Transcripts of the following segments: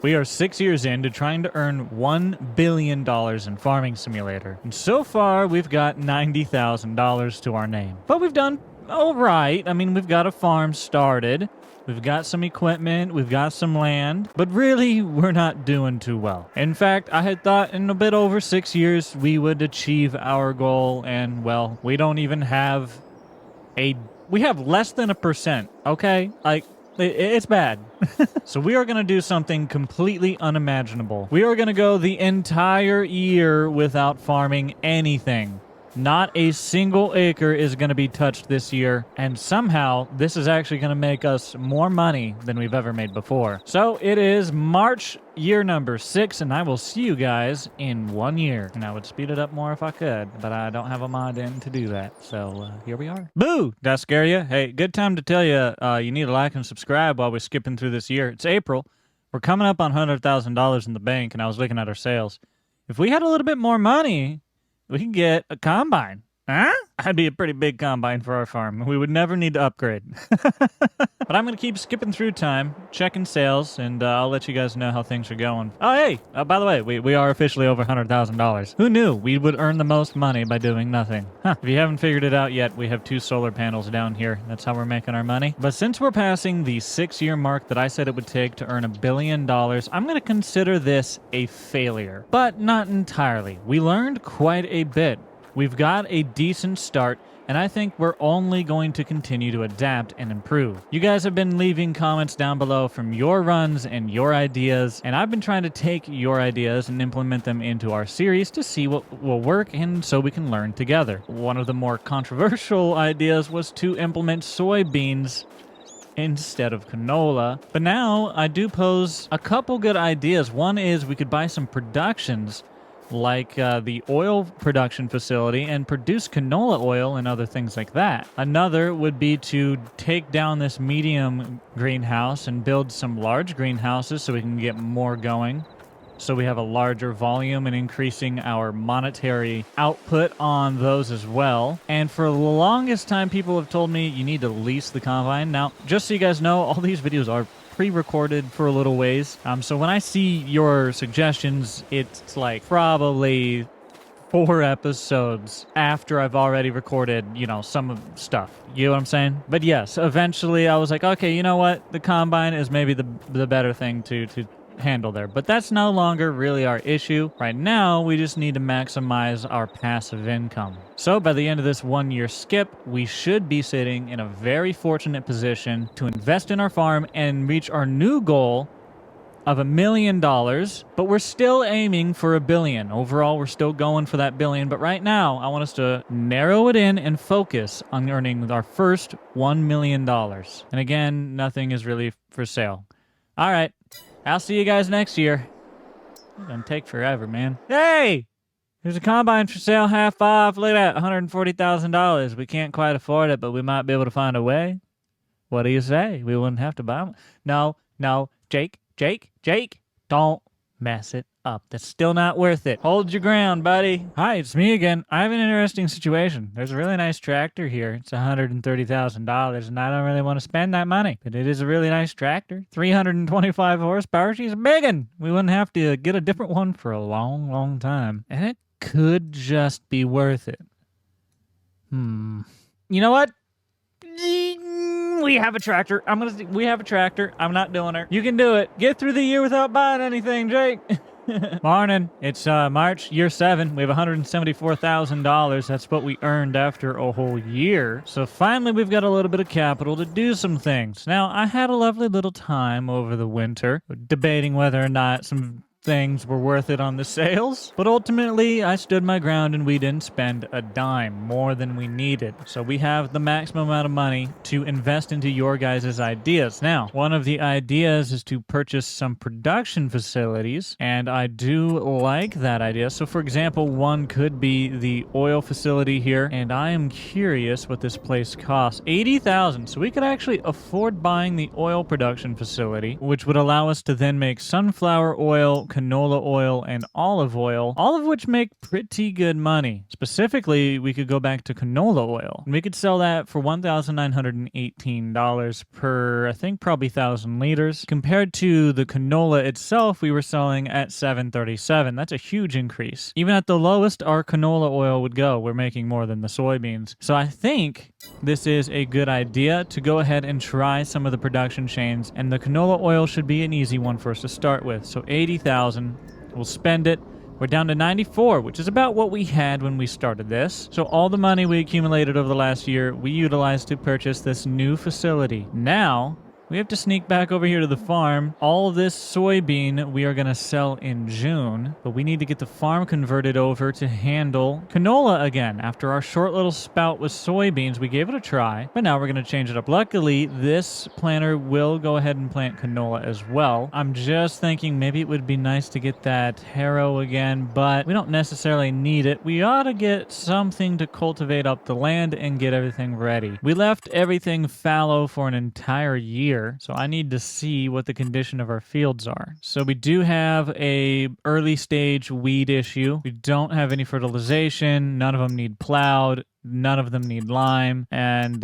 We are 6 years into trying to earn $1 billion in Farming Simulator. And so far, we've got $90,000 to our name. But we've done all right. I mean, we've got a farm started. We've got some equipment. We've got some land. But really, we're not doing too well. In fact, I had thought in a bit over 6 years, we would achieve our goal. And, well, we don't even have we have less than 1%, okay? Like, it's bad. So we are going to do something completely unimaginable. We are going to go the entire year without farming anything. Not a single acre is going to be touched this year, and somehow this is actually going to make us more money than we've ever made before. So it is March, year number 6, and I will see you guys in 1 year. And I would speed it up more if I could, but I don't have a mod in to do that. So here we are. Boo! Did I scare you? Hey, good time to tell you you need to like and subscribe while we're skipping through this year. It's April. We're coming up on $100,000 in the bank, and I was looking at our sales. If we had a little bit more money, we can get a combine. Huh? That'd be a pretty big combine for our farm. We would never need to upgrade. But I'm going to keep skipping through time, checking sales, and I'll let you guys know how things are going. Oh, hey, by the way, we are officially over $100,000. Who knew we would earn the most money by doing nothing? Huh. If you haven't figured it out yet, we have 2 solar panels down here. That's how we're making our money. But since we're passing the 6-year mark that I said it would take to earn $1 billion, I'm going to consider this a failure. But not entirely. We learned quite a bit. We've got a decent start, and I think we're only going to continue to adapt and improve. You guys have been leaving comments down below from your runs and your ideas, and I've been trying to take your ideas and implement them into our series to see what will work and so we can learn together. One of the more controversial ideas was to implement soybeans instead of canola. But now I do pose a couple good ideas. One is we could buy some productions like the oil production facility and produce canola oil and other things like that. Another would be to take down this medium greenhouse and build some large greenhouses so we can get more going. So we have a larger volume and increasing our monetary output on those as well. And for the longest time, people have told me you need to lease the combine. Now, just so you guys know, all these videos are pre-recorded for a little ways. So when I see your suggestions, it's like probably 4 episodes after I've already recorded, you know, some of stuff. You know what I'm saying? But yes, eventually I was like, okay, you know what? The combine is maybe the better thing to handle there. But that's no longer really our issue. Right now, we just need to maximize our passive income. So by the end of this 1-year skip, we should be sitting in a very fortunate position to invest in our farm and reach our new goal of $1 million, but we're still aiming for $1 billion. Overall, we're still going for that $1 billion, but right now, I want us to narrow it in and focus on earning our first $1 million. And again, nothing is really for sale. All right. I'll see you guys next year. It's gonna take forever, man. Hey! There's a combine for sale, half off. Look at that, $140,000. We can't quite afford it, but we might be able to find a way. What do you say? We wouldn't have to buy them. No, Jake, don't mess it up. That's still not worth it. Hold your ground, buddy. Hi, it's me again. I have an interesting situation. There's a really nice tractor here. It's $130,000, and I don't really want to spend that money. But it is a really nice tractor. 325 horsepower. She's a big one. We wouldn't have to get a different one for a long, long time. And it could just be worth it. You know what? We have a tractor. We have a tractor. I'm not doing her. You can do it. Get through the year without buying anything, Jake. Morning. It's March, year 7. We have $174,000. That's what we earned after a whole year. So finally, we've got a little bit of capital to do some things. Now, I had a lovely little time over the winter debating whether or not some things were worth it on the sales, but ultimately I stood my ground and we didn't spend a dime more than we needed. So we have the maximum amount of money to invest into your guys' ideas. Now, one of the ideas is to purchase some production facilities, and I do like that idea. So for example, one could be the oil facility here, and I am curious what this place costs. $80,000. So we could actually afford buying the oil production facility, which would allow us to then make sunflower oil, canola oil, and olive oil, all of which make pretty good money. Specifically, we could go back to canola oil. And we could sell that for $1,918 per, I think, probably 1,000 liters. Compared to the canola itself, we were selling at $737. That's a huge increase. Even at the lowest our canola oil would go, we're making more than the soybeans. So I think this is a good idea to go ahead and try some of the production chains, and the canola oil should be an easy one for us to start with. So 80,000, we'll spend it. We're down to 94, which is about what we had when we started this. So all the money we accumulated over the last year, we utilized to purchase this new facility. Now, we have to sneak back over here to the farm. All this soybean we are going to sell in June, but we need to get the farm converted over to handle canola again. After our short little spout with soybeans, we gave it a try, but now we're going to change it up. Luckily, this planter will go ahead and plant canola as well. I'm just thinking maybe it would be nice to get that harrow again, but we don't necessarily need it. We ought to get something to cultivate up the land and get everything ready. We left everything fallow for an entire year. So I need to see what the condition of our fields are. So we do have a early stage weed issue. We don't have any fertilization. None of them need plowed. None of them need lime, and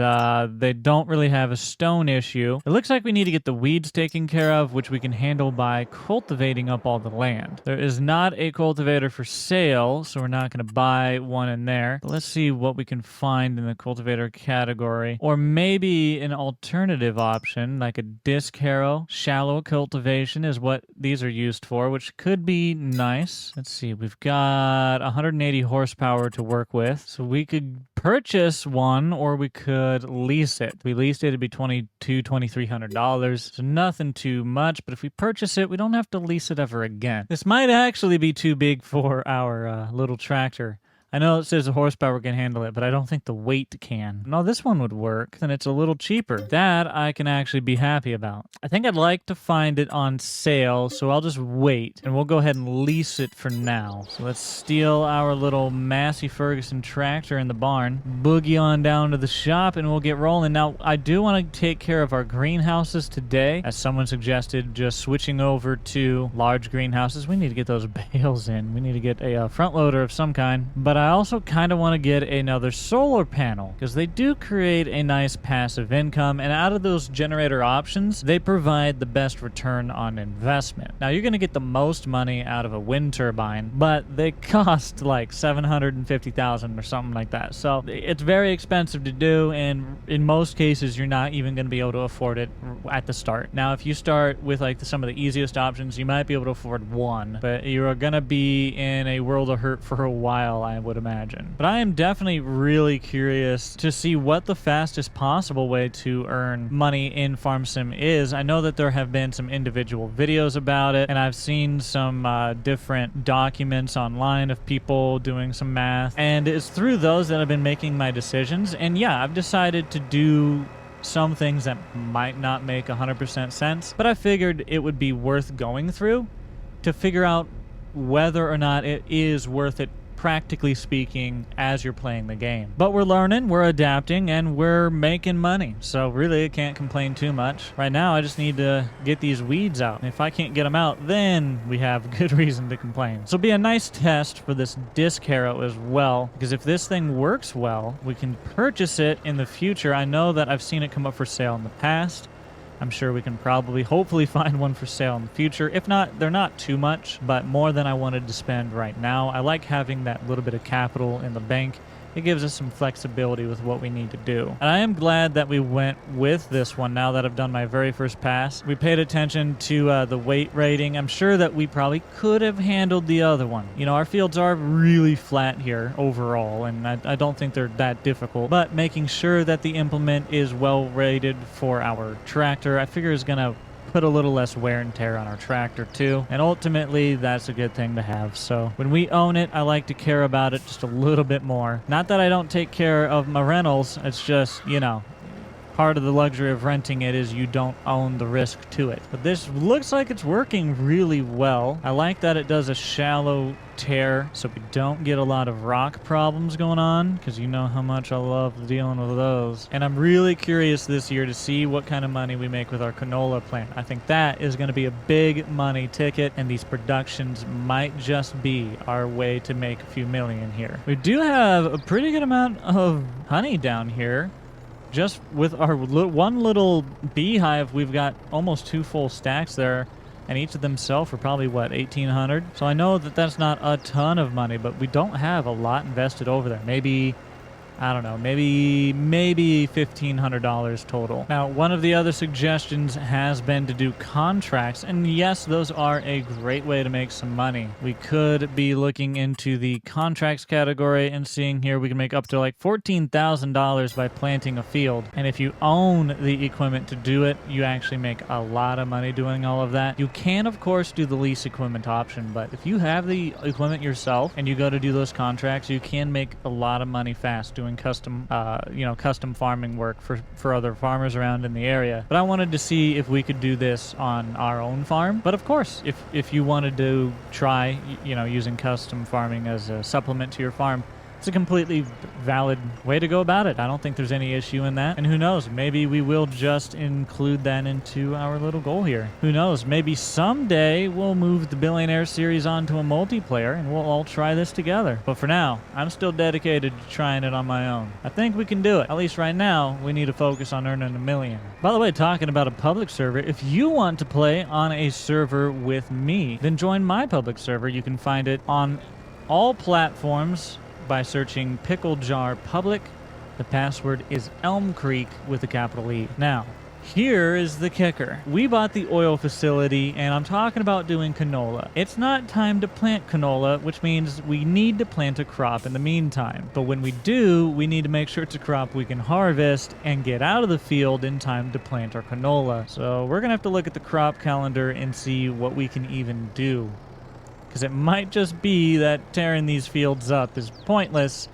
they don't really have a stone issue. It looks like we need to get the weeds taken care of, which we can handle by cultivating up all the land. There is not a cultivator for sale, so we're not going to buy one in there. But let's see what we can find in the cultivator category, or maybe an alternative option like a disc harrow. Shallow cultivation is what these are used for, which could be nice. Let's see, we've got 180 horsepower to work with, so we could purchase one, or we could lease it. If we leased it, it'd be $2,300. So nothing too much, but if we purchase it, we don't have to lease it ever again. This might actually be too big for our little tractor. I know it says the horsepower can handle it, but I don't think the weight can. No, this one would work, and it's a little cheaper. That I can actually be happy about. I think I'd like to find it on sale, so I'll just wait, and we'll go ahead and lease it for now. So let's steal our little Massey Ferguson tractor in the barn, boogie on down to the shop, and we'll get rolling. Now, I do want to take care of our greenhouses today. As someone suggested, just switching over to large greenhouses. We need to get those bales in. We need to get a front loader of some kind, but I also kind of want to get another solar panel because they do create a nice passive income, and out of those generator options, they provide the best return on investment. Now, you're going to get the most money out of a wind turbine, but they cost like $750,000 or something like that. So it's very expensive to do, and in most cases, you're not even going to be able to afford it at the start. Now, if you start with like some of the easiest options, you might be able to afford one, but you're going to be in a world of hurt for a while, I would imagine. But I am definitely really curious to see what the fastest possible way to earn money in Farm Sim is. I know that there have been some individual videos about it, and I've seen some different documents online of people doing some math, and it's through those that I've been making my decisions. And yeah, I've decided to do some things that might not make 100% sense, but I figured it would be worth going through to figure out whether or not it is worth it, practically speaking, as you're playing the game. But we're learning, we're adapting, and we're making money. So really, I can't complain too much. Right now, I just need to get these weeds out. And if I can't get them out, then we have good reason to complain. So it'll be a nice test for this disc harrow as well, because if this thing works well, we can purchase it in the future. I know that I've seen it come up for sale in the past. I'm sure we can probably, hopefully, find one for sale in the future. If not, they're not too much, but more than I wanted to spend right now. I like having that little bit of capital in the bank. It gives us some flexibility with what we need to do. And I am glad that we went with this one now that I've done my very first pass. We paid attention to the weight rating. I'm sure that we probably could have handled the other one. You know, our fields are really flat here overall, and I don't think they're that difficult. But making sure that the implement is well rated for our tractor, I figure is going to put a little less wear and tear on our tractor too, and ultimately that's a good thing to have. So when we own it, I like to care about it just a little bit more. Not that I don't take care of my rentals, it's just, you know, part of the luxury of renting it is you don't own the risk to it. But this looks like it's working really well. I like that it does a shallow tear so we don't get a lot of rock problems going on, because you know how much I love dealing with those. And I'm really curious this year to see what kind of money we make with our canola plant. I think that is going to be a big money ticket, and these productions might just be our way to make a few million here. We do have a pretty good amount of honey down here. Just with our one little beehive, we've got almost 2 full stacks there, and each of them sell for probably, what, 1,800? So I know that that's not a ton of money, but we don't have a lot invested over there. Maybe, I don't know, maybe $1,500 total. Now, one of the other suggestions has been to do contracts, and yes, those are a great way to make some money. We could be looking into the contracts category and seeing here we can make up to like $14,000 by planting a field. And if you own the equipment to do it, you actually make a lot of money doing all of that. You can, of course, do the lease equipment option, but if you have the equipment yourself and you go to do those contracts, you can make a lot of money fast doing custom custom farming work for other farmers around in the area. But I wanted to see if we could do this on our own farm. But of course, if you wanted to try using custom farming as a supplement to your farm, it's a completely valid way to go about it. I don't think there's any issue in that. And who knows, maybe we will just include that into our little goal here. Who knows, maybe someday we'll move the Billionaire series onto a multiplayer and we'll all try this together. But for now, I'm still dedicated to trying it on my own. I think we can do it. At least right now, we need to focus on earning $1 million. By the way, talking about a public server, if you want to play on a server with me, then join my public server. You can find it on all platforms by searching Pickle Jar Public. The password is Elm Creek with a capital E. Now, here is the kicker. We bought the oil facility, and I'm talking about doing canola. It's not time to plant canola, which means we need to plant a crop in the meantime. But when we do, we need to make sure it's a crop we can harvest and get out of the field in time to plant our canola. So we're gonna have to look at the crop calendar and see what we can even do. Because it might just be that tearing these fields up is pointless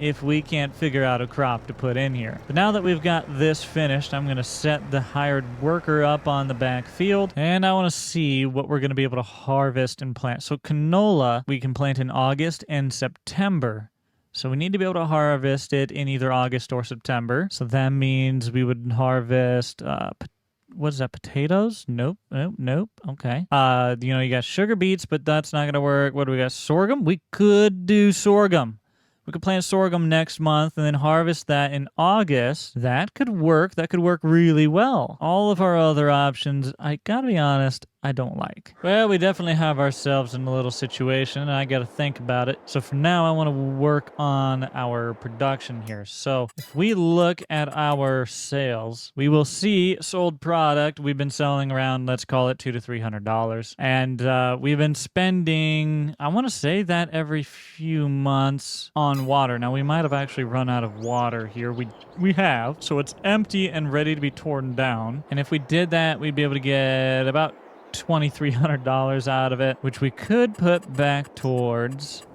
if we can't figure out a crop to put in here. But now that we've got this finished, I'm going to set the hired worker up on the back field, and I want to see what we're going to be able to harvest and plant. So canola, we can plant in August and September. So we need to be able to harvest it in either August or September. So that means we would harvest what is that, potatoes? Nope. Okay. You got sugar beets, but that's not going to work. What do we got? Sorghum? We could do sorghum. We could plant sorghum next month and then harvest that in August. That could work. That could work really well. All of our other options, I gotta be honest, I don't like. Well, we definitely have ourselves in a little situation, and I gotta think about it. So for now, I want to work on our production here. So if we look at our sales, we will see sold product. We've been selling around, let's call it $200 to $300. And we've been spending, I want to say that every few months on water. Now, we might have actually run out of water here. We have, so it's empty and ready to be torn down. And if we did that, we'd be able to get about $2,300 out of it, which we could put back towards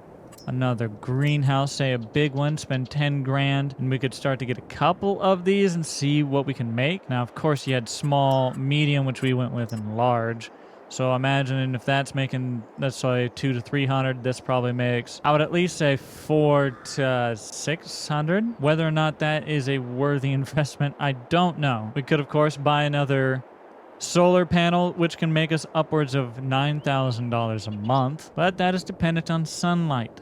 another greenhouse, say a big one, spend 10 grand, and we could start to get a couple of these and see what we can make. Now, of course, you had small, medium, which we went with, and large. So imagine if that's making, let's say, 200 to 300, this probably makes, I would at least say 400 to 600. Whether or not that is a worthy investment, I don't know. We could, of course, buy another solar panel, which can make us upwards of $9,000 a month, but that is dependent on sunlight.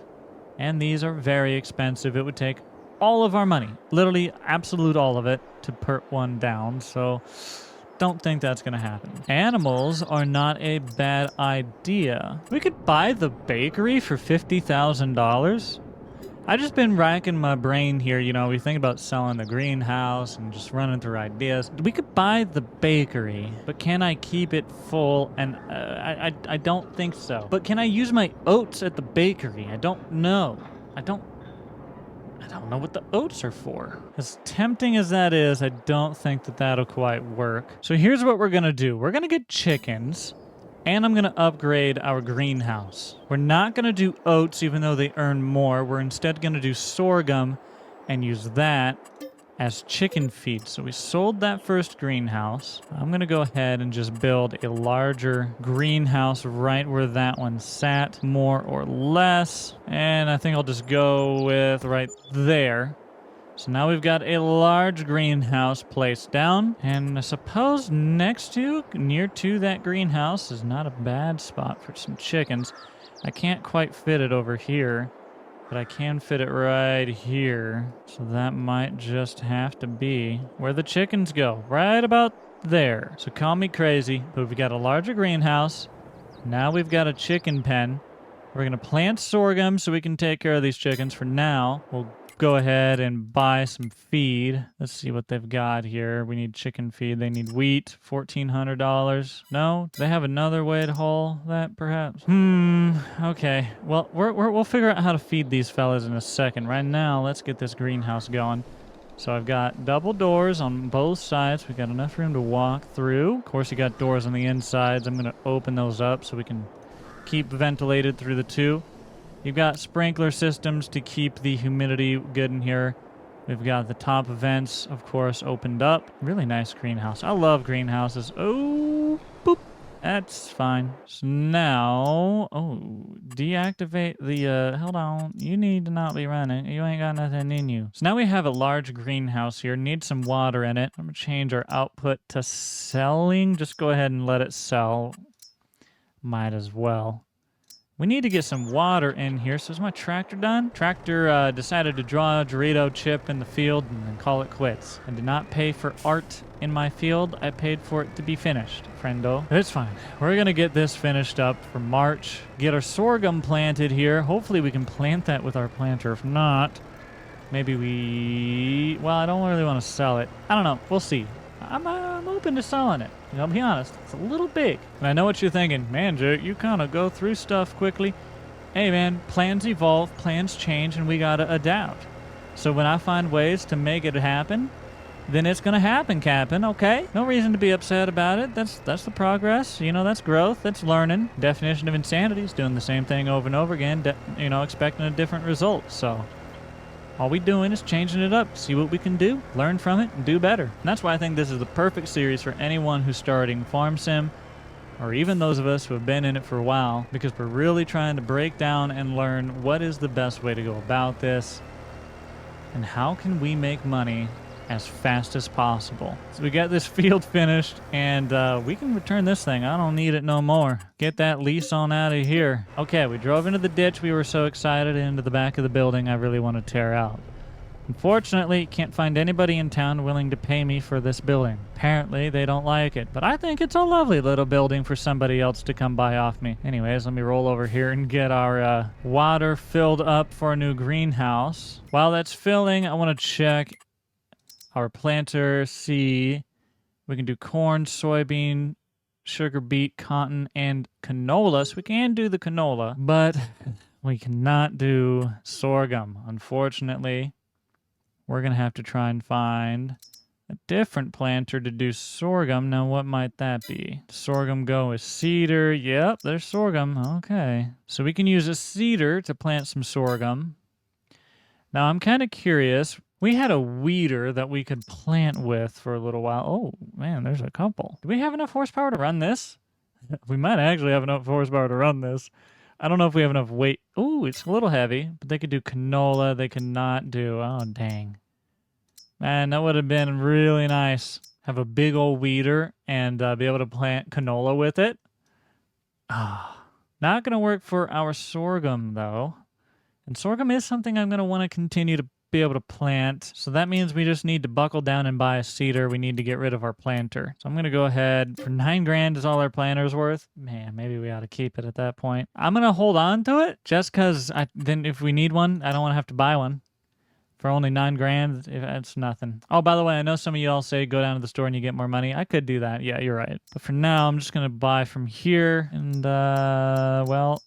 And these are very expensive. It would take all of our money, literally absolute all of it, to put one down. So don't think that's going to happen. Animals are not a bad idea. We could buy the bakery for $50,000. I've just been racking my brain here. We think about selling the greenhouse and just running through ideas. We could buy the bakery, but can I keep it full? And I don't think so. But can I use my oats at the bakery? I don't know. I don't know what the oats are for. As tempting as that is, I don't think that that'll quite work. So here's what we're gonna do. We're gonna get chickens, and I'm gonna upgrade our greenhouse. We're not gonna do oats, even though they earn more. We're instead gonna do sorghum and use that as chicken feed. So we sold that first greenhouse. I'm going to go ahead and just build a larger greenhouse right where that one sat, more or less. And I think I'll just go with right there. So now we've got a large greenhouse placed down, and I suppose next to, near to that greenhouse is not a bad spot for some chickens. I can't quite fit it over here, but I can fit it right here. So that might just have to be where the chickens go, right about there. So call me crazy, but we've got a larger greenhouse. Now we've got a chicken pen. We're going to plant sorghum so we can take care of these chickens for now. We'll go ahead and buy some feed. Let's see what they've got here. We need chicken feed. They need wheat, $1,400. No? Do they have another way to haul that, perhaps? Okay. Well, we'll figure out how to feed these fellas in a second. Right now, let's get this greenhouse going. So I've got double doors on both sides. We've got enough room to walk through. Of course, you got doors on the insides. I'm going to open those up so we can keep ventilated through the two. You've got sprinkler systems to keep the humidity good in here. We've got the top vents, of course, opened up. Really nice greenhouse. I love greenhouses. Oh, boop. That's fine. So now, deactivate the, hold on. You need to not be running. You ain't got nothing in you. So now we have a large greenhouse here. Need some water in it. I'm going to change our output to selling. Just go ahead and let it sell. Might as well. We need to get some water in here. So is my tractor done? Tractor decided to draw a Dorito chip in the field and then call it quits. I did not pay for art in my field. I paid for it to be finished, friendo. But it's fine. We're going to get this finished up for March. Get our sorghum planted here. Hopefully we can plant that with our planter. If not, maybe well, I don't really want to sell it. I don't know. We'll see. I'm open to selling it. I'll be honest, it's a little big. And I know what you're thinking. Man, Jake, you kind of go through stuff quickly. Hey, man, plans evolve, plans change, and we got to adapt. So when I find ways to make it happen, then it's going to happen, Captain, okay? No reason to be upset about it. That's the progress. You know, that's growth. That's learning. Definition of insanity is doing the same thing over and over again, expecting a different result. So all we doing is changing it up, see what we can do, learn from it, and do better. And that's why I think this is the perfect series for anyone who's starting Farm Sim, or even those of us who have been in it for a while, because we're really trying to break down and learn what is the best way to go about this, and how can we make money as fast as possible. So we got this field finished, and we can return this thing. I don't need it no more. Get that lease on out of here. Okay, we drove into the ditch. We were so excited, into the back of the building I really want to tear out. Unfortunately, can't find anybody in town willing to pay me for this building. Apparently, they don't like it, but I think it's a lovely little building for somebody else to come buy off me. Anyways, let me roll over here and get our water filled up for a new greenhouse. While that's filling, I want to check our planter, see. We can do corn, soybean, sugar beet, cotton, and canola. So we can do the canola, but we cannot do sorghum. Unfortunately, we're going to have to try and find a different planter to do sorghum. Now, what might that be? Sorghum go with cedar. Yep, there's sorghum. Okay. So we can use a cedar to plant some sorghum. Now, I'm kind of curious. We had a weeder that we could plant with for a little while. Oh, man, there's a couple. Do we have enough horsepower to run this? We might actually have enough horsepower to run this. I don't know if we have enough weight. Ooh, it's a little heavy, but they could do canola. They could not do... Oh, dang. Man, that would have been really nice. Have a big old weeder and be able to plant canola with it. Ah, not going to work for our sorghum, though. And sorghum is something I'm going to want to continue to be able to plant. So that means we just need to buckle down and buy a cedar. We need to get rid of our planter. So I'm going to go ahead. For $9,000 is all our planter's worth. Man, maybe we ought to keep it at that point. I'm going to hold on to it just because then if we need one, I don't want to have to buy one. For only $9,000, it's nothing. Oh, by the way, I know some of you all say go down to the store and you get more money. I could do that. Yeah, you're right. But for now, I'm just going to buy from here. And, well,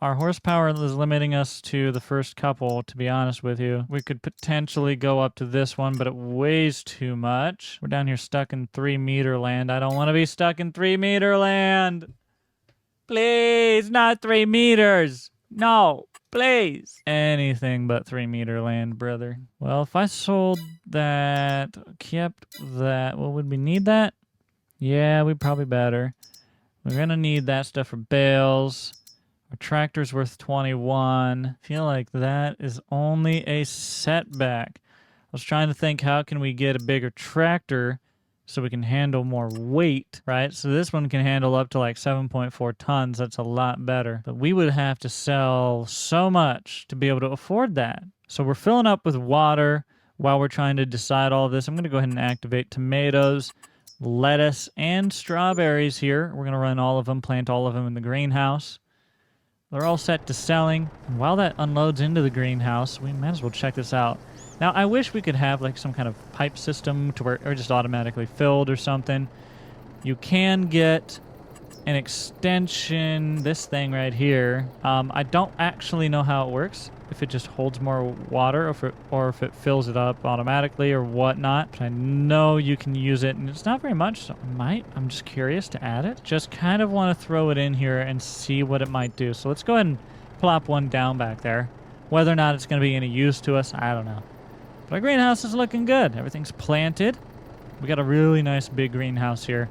our horsepower is limiting us to the first couple, to be honest with you. We could potentially go up to this one, but it weighs too much. We're down here stuck in 3-meter land. I don't want to be stuck in 3-meter land. Please, not 3 meters. No, Please. Anything but 3-meter land, brother. Well, if I sold that, kept that, well, would we need that? Yeah, we probably better. We're gonna need that stuff for bales. Our tractor's worth 21. I feel like that is only a setback. I was trying to think, how can we get a bigger tractor so we can handle more weight, right? So this one can handle up to like 7.4 tons. That's a lot better. But we would have to sell so much to be able to afford that. So we're filling up with water while we're trying to decide all of this. I'm going to go ahead and activate tomatoes, lettuce, and strawberries here. We're going to run all of them, plant all of them in the greenhouse. They're all set to selling. And while that unloads into the greenhouse, we might as well check this out. Now, I wish we could have like some kind of pipe system to where it's just automatically filled or something. You can get an extension, this thing right here. I don't actually know how it works, if it just holds more water or if it fills it up automatically or whatnot. But I know you can use it, and it's not very much, so I'm just curious to add it. Just kind of want to throw it in here and see what it might do. So let's go ahead and plop one down back there. Whether or not it's going to be any use to us, I don't know. But our greenhouse is looking good. Everything's planted. We got a really nice big greenhouse here.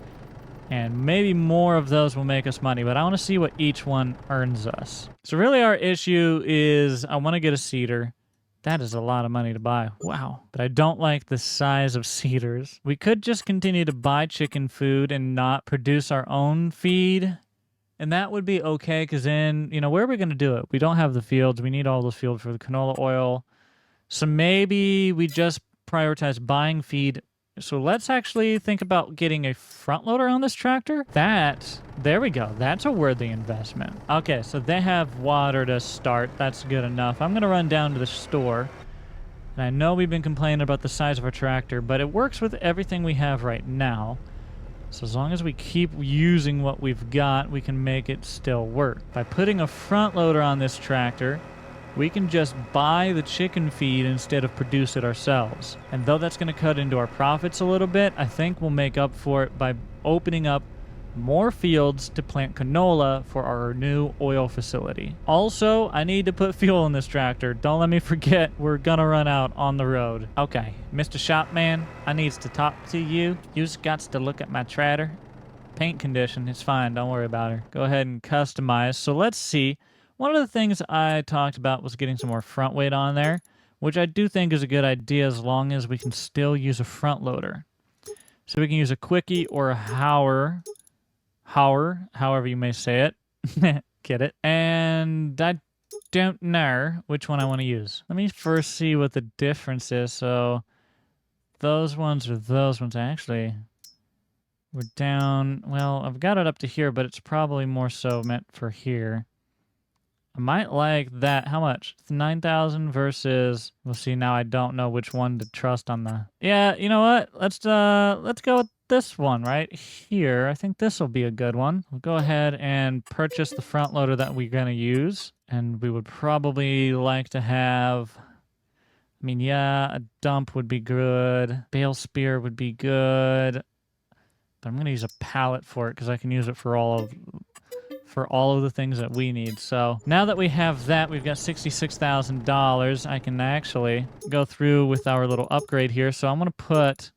And maybe more of those will make us money, but I want to see what each one earns us. So really our issue is I want to get a cedar. That is a lot of money to buy. Wow. But I don't like the size of cedars. We could just continue to buy chicken food and not produce our own feed. And that would be okay, because then, you know, where are we going to do it? We don't have the fields. We need all those fields for the canola oil. So maybe we just prioritize buying feed. So let's actually think about getting a front loader on this tractor. There we go. That's a worthy investment. Okay, so they have water to start. That's good enough. I'm going to run down to the store. And I know we've been complaining about the size of our tractor, but it works with everything we have right now. So as long as we keep using what we've got, we can make it still work. By putting a front loader on this tractor, we can just buy the chicken feed instead of produce it ourselves. And though that's going to cut into our profits a little bit, I think we'll make up for it by opening up more fields to plant canola for our new oil facility. Also, I need to put fuel in this tractor. Don't let me forget, we're gonna run out on the road. Okay, Mr. Shopman, I needs to talk to you. You's got to look at my tractor. Paint condition, it's fine, don't worry about her. Go ahead and customize. So let's see. One of the things I talked about was getting some more front weight on there, which I do think is a good idea as long as we can still use a front loader. So we can use a quickie or a however you may say it. Get it? And I don't know which one I want to use. Let me first see what the difference is. So those ones or those ones. Actually, we're down. Well, I've got it up to here, but it's probably more so meant for here. I might like that. How much? 9,000 versus, we'll see. Now I don't know which one to trust on the, yeah, you know what? Let's go with this one right here. I think this will be a good one. We'll go ahead and purchase the front loader that we're going to use. And we would probably like to have, I mean, yeah, a dump would be good. Bale spear would be good. But I'm going to use a pallet for it because I can use it for all of the things that we need. So now that we have that, we've got $66,000. I can actually go through with our little upgrade here. So I'm going to put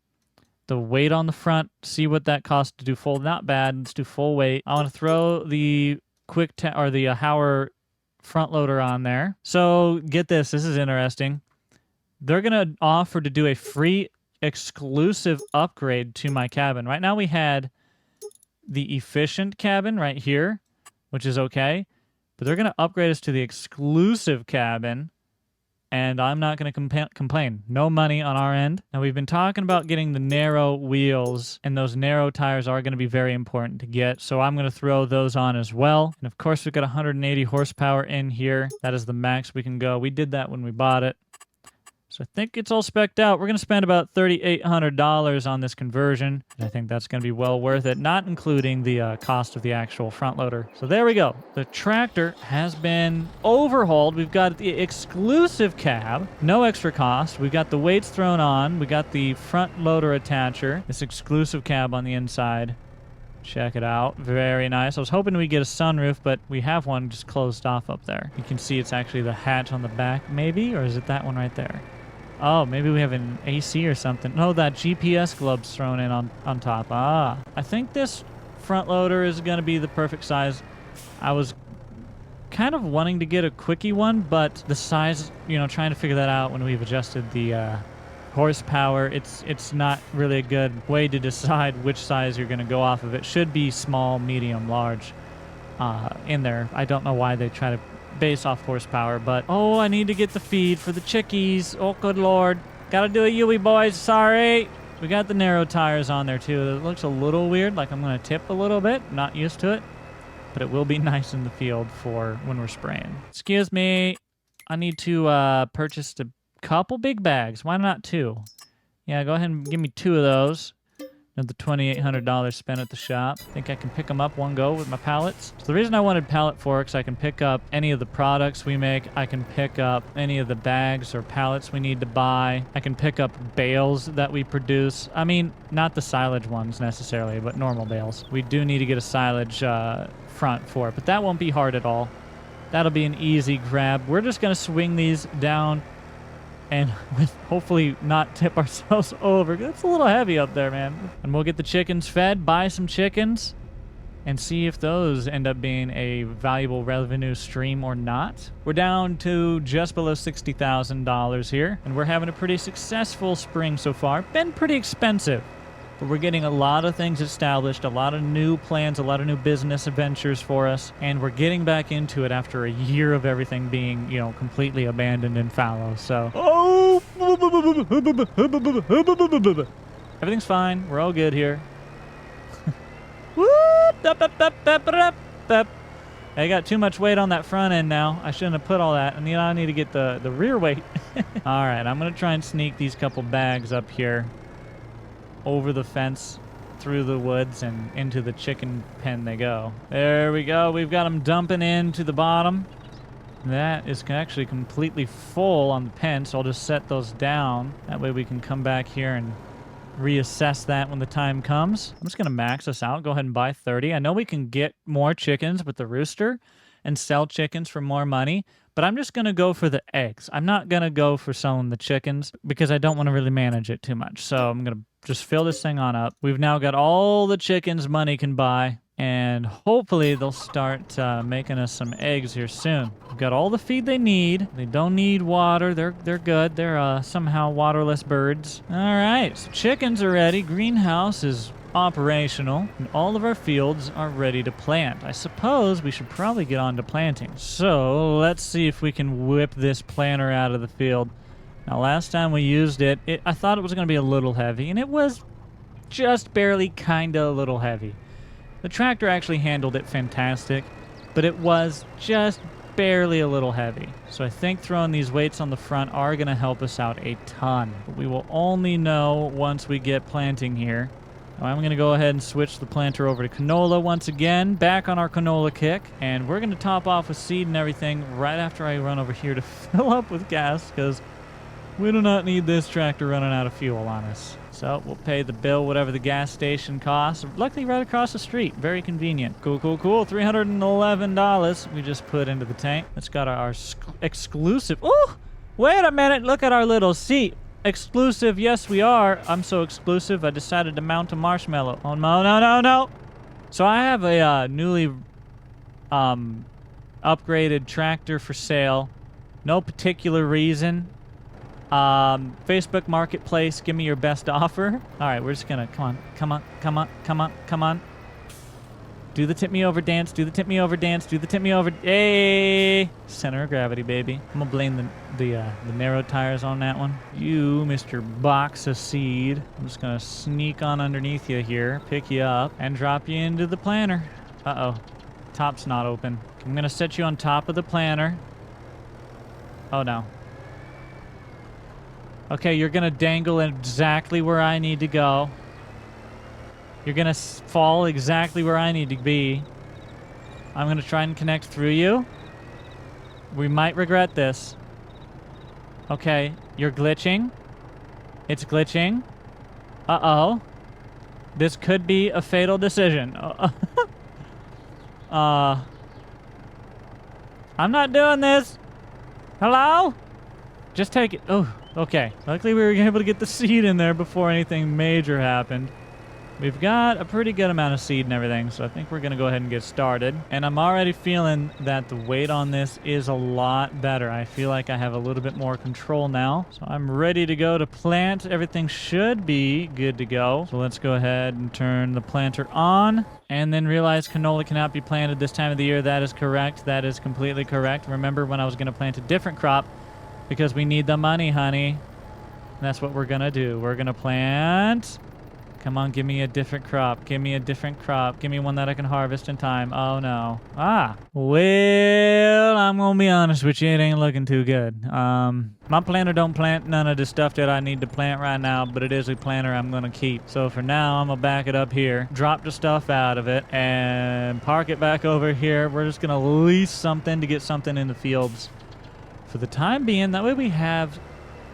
the weight on the front, see what that costs to do full. Not bad. Let's do full weight. I want to throw the Hauer front loader on there. So get this. This is interesting. They're going to offer to do a free exclusive upgrade to my cabin. Right now we had the efficient cabin right here, which is okay, but they're going to upgrade us to the exclusive cabin, and I'm not going to complain. No money on our end. Now, we've been talking about getting the narrow wheels, and those narrow tires are going to be very important to get, so I'm going to throw those on as well. And of course, we've got 180 horsepower in here. That is the max we can go. We did that when we bought it. So I think it's all spec'd out. We're going to spend about $3,800 on this conversion. And I think that's going to be well worth it, not including the cost of the actual front loader. So there we go. The tractor has been overhauled. We've got the exclusive cab, no extra cost. We've got the weights thrown on. We got the front loader attacher, this exclusive cab on the inside. Check it out. Very nice. I was hoping we'd get a sunroof, but we have one just closed off up there. You can see it's actually the hatch on the back, maybe? Or is it that one right there? Oh, maybe we have an AC or something. No, that GPS globe's thrown in on top. Ah. I think this front loader is going to be the perfect size. I was kind of wanting to get a quickie one, but the size, you know, trying to figure that out when we've adjusted the horsepower, it's not really a good way to decide which size you're going to go off of. It should be small, medium, large in there. I don't know why they try to base off horsepower, but oh, I need to get the feed for the chickies. Oh, good lord. Gotta do a Yui, boys. Sorry. We got the narrow tires on there too. It looks a little weird, like I'm going to tip a little bit. Not used to it, but it will be nice in the field for when we're spraying. Excuse me. I need to purchase a couple big bags. Why not 2? Yeah, go ahead and give me 2 of those. The $2,800 spent at the shop. I think I can pick them up one go with my pallets. So the reason I wanted pallet forks, I can pick up any of the products we make. I can pick up any of the bags or pallets we need to buy. I can pick up bales that we produce. I mean, not the silage ones necessarily, but normal bales. We do need to get a silage front for it, but that won't be hard at all. That'll be an easy grab. We're just going to swing these down and with hopefully not tip ourselves over. It's a little heavy up there, man. And we'll get the chickens fed, buy some chickens, and see if those end up being a valuable revenue stream or not. We're down to just below $60,000 here, and we're having a pretty successful spring so far. Been pretty expensive, but we're getting a lot of things established, a lot of new plans, a lot of new business adventures for us, and we're getting back into it after a year of everything being, you know, completely abandoned and fallow. So, oh, everything's fine. We're all good here. I got too much weight on that front end now. I shouldn't have put all that, and you know, I need to get the rear weight. All right, I'm gonna try and sneak these couple bags up here over the fence, through the woods, and into the chicken pen they go. There we go. We've got them dumping into the bottom. That is actually completely full on the pen, so I'll just set those down. That way we can come back here and reassess that when the time comes. I'm just going to max this out. Go ahead and buy 30. I know we can get more chickens with the rooster and sell chickens for more money, but I'm just going to go for the eggs. I'm not going to go for selling the chickens because I don't want to really manage it too much. So I'm going to just fill this thing on up. We've now got all the chickens money can buy, and hopefully they'll start making us some eggs here soon. We've got all the feed they need. They don't need water. They're good. They're somehow waterless birds. All right, so chickens are ready. Greenhouse is operational, and all of our fields are ready to plant. I suppose we should probably get on to planting. So let's see if we can whip this planter out of the field. Now, last time we used it, I thought it was going to be a little heavy, and it was just barely kind of a little heavy. The tractor actually handled it fantastic, but it was just barely a little heavy. So I think throwing these weights on the front are going to help us out a ton. But we will only know once we get planting here. I'm going to go ahead and switch the planter over to canola once again, back on our canola kick, and we're going to top off with seed and everything right after I run over here to fill up with gas, because we do not need this tractor running out of fuel on us. So we'll pay the bill, whatever the gas station costs. Luckily, right across the street. Very convenient. Cool, cool, cool. $311 we just put into the tank. It's got our exclusive. Oh, wait a minute. Look at our little seat. Exclusive. Yes, we are. I'm so exclusive, I decided to mount a marshmallow. Oh, no, no, no, no. So I have a newly upgraded tractor for sale. No particular reason. Facebook Marketplace, give me your best offer. All right, we're just gonna, come on. Do the tip me over dance, do the tip me over dance, do the tip me over, hey! Center of gravity, baby. I'm gonna blame the narrow tires on that one. You, Mr. Box of Seed. I'm just gonna sneak on underneath you here, pick you up, and drop you into the planter. Uh-oh, top's not open. I'm gonna set you on top of the planter. Oh no. Okay, you're gonna dangle exactly where I need to go. You're gonna fall exactly where I need to be. I'm gonna try and connect through you. We might regret this. Okay, you're glitching. It's glitching. Uh-oh. This could be a fatal decision. I'm not doing this. Hello? Just take it. Oh, okay. Luckily we were able to get the seed in there before anything major happened. We've got a pretty good amount of seed and everything, so I think we're going to go ahead and get started. And I'm already feeling that the weight on this is a lot better. I feel like I have a little bit more control now. So I'm ready to go to plant. Everything should be good to go. So let's go ahead and turn the planter on. And then realize canola cannot be planted this time of the year. That is correct. That is completely correct. Remember when I was going to plant a different crop because we need the money, honey. And that's what we're going to do. We're going to plant... Come on, give me a different crop. Give me a different crop. Give me one that I can harvest in time. Oh, no. Well, I'm going to be honest with you. It ain't looking too good. My planter don't plant none of the stuff that I need to plant right now, but it is a planter I'm going to keep. So for now, I'm going to back it up here, drop the stuff out of it, and park it back over here. We're just going to lease something to get something in the fields for the time being. That way we have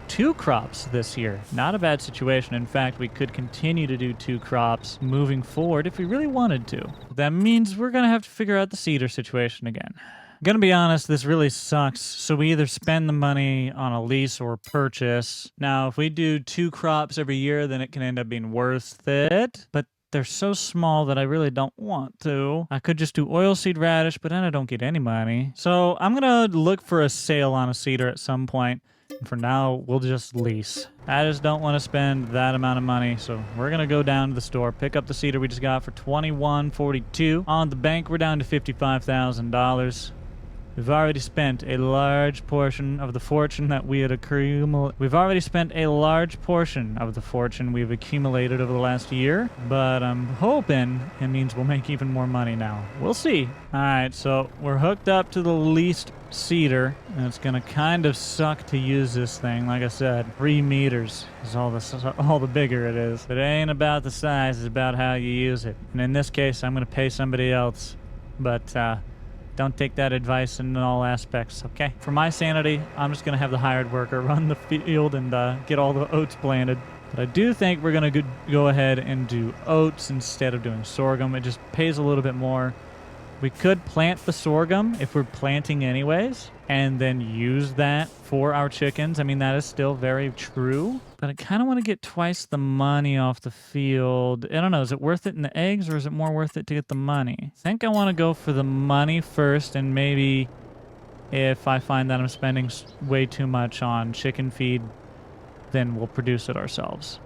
2 crops this year. Not a bad situation. In fact, we could continue to do 2 crops moving forward if we really wanted to. That means we're going to have to figure out the cedar situation again. I'm going to be honest, this really sucks. So we either spend the money on a lease or purchase. Now, if we do 2 crops every year, then it can end up being worth it. But they're so small that I really don't want to. I could just do oilseed radish, but then I don't get any money. So I'm going to look for a sale on a cedar at some point. For now, we'll just lease. I just don't want to spend that amount of money, so we're going to go down to the store, pick up the cedar we just got for $21.42. On the bank, we're down to $55,000. We've already spent a large portion of the fortune that we had accumulated. We've already spent a large portion of the fortune we've accumulated over the last year, but I'm hoping it means we'll make even more money now. We'll see. All right, so we're hooked up to the leased cedar, and it's gonna kind of suck to use this thing. Like I said, 3 meters is all the bigger it is. But it ain't about the size, it's about how you use it. And in this case, I'm gonna pay somebody else, but don't take that advice in all aspects, okay? For my sanity, I'm just gonna have the hired worker run the field and get all the oats planted. But I do think we're gonna go ahead and do oats instead of doing sorghum. It just pays a little bit more. We could plant the sorghum if we're planting anyways, and then use that for our chickens. I mean, that is still very true, but I kind of want to get twice the money off the field. I don't know, is it worth it in the eggs, or is it more worth it to get the money? I think I want to go for the money first, and maybe if I find that I'm spending way too much on chicken feed, then we'll produce it ourselves.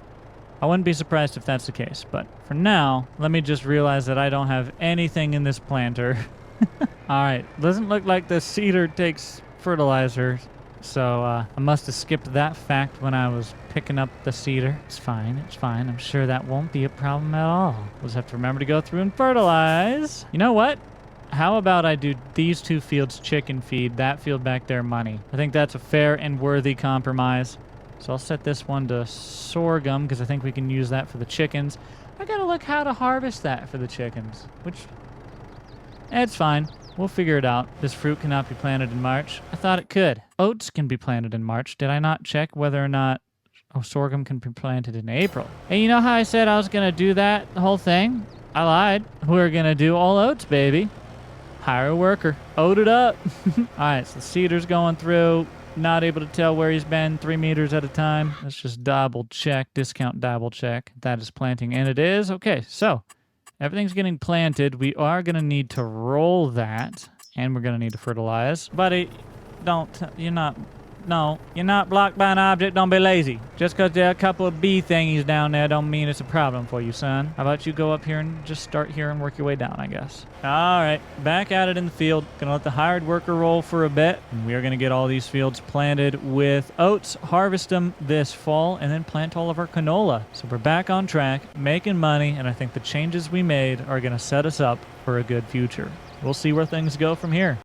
I wouldn't be surprised if that's the case, but for now, let me just realize that I don't have anything in this planter. All right, doesn't look like the cedar takes fertilizer, so I must have skipped that fact when I was picking up the cedar. It's fine, it's fine. I'm sure that won't be a problem at all. We'll just have to remember to go through and fertilize. You know what? How about I do these 2 fields chicken feed, that field back there money? I think that's a fair and worthy compromise. So I'll set this one to sorghum because I think we can use that for the chickens. I gotta look how to harvest that for the chickens, which, it's fine. We'll figure it out. This fruit cannot be planted in March. I thought it could. Oats can be planted in March. Did I not check whether or not sorghum can be planted in April? Hey, you know how I said I was gonna do that, the whole thing? I lied. We're gonna do all oats, baby. Hire a worker. Oat it up. All right, so the cedar's going through. Not able to tell where he's been 3 meters at a time. Let's just double check, discount double check. That is planting, and it is. Okay, so everything's getting planted. We are going to need to roll that, and we're going to need to fertilize. Buddy, you're not blocked by an object. Don't be lazy. Just because there are a couple of bee thingies down there don't mean it's a problem for you, son. How about you go up here and just start here and work your way down, I guess. All right, back at it in the field. Gonna let the hired worker roll for a bit. And we are gonna get all these fields planted with oats, harvest them this fall, and then plant all of our canola. So we're back on track, making money, and I think the changes we made are gonna set us up for a good future. We'll see where things go from here.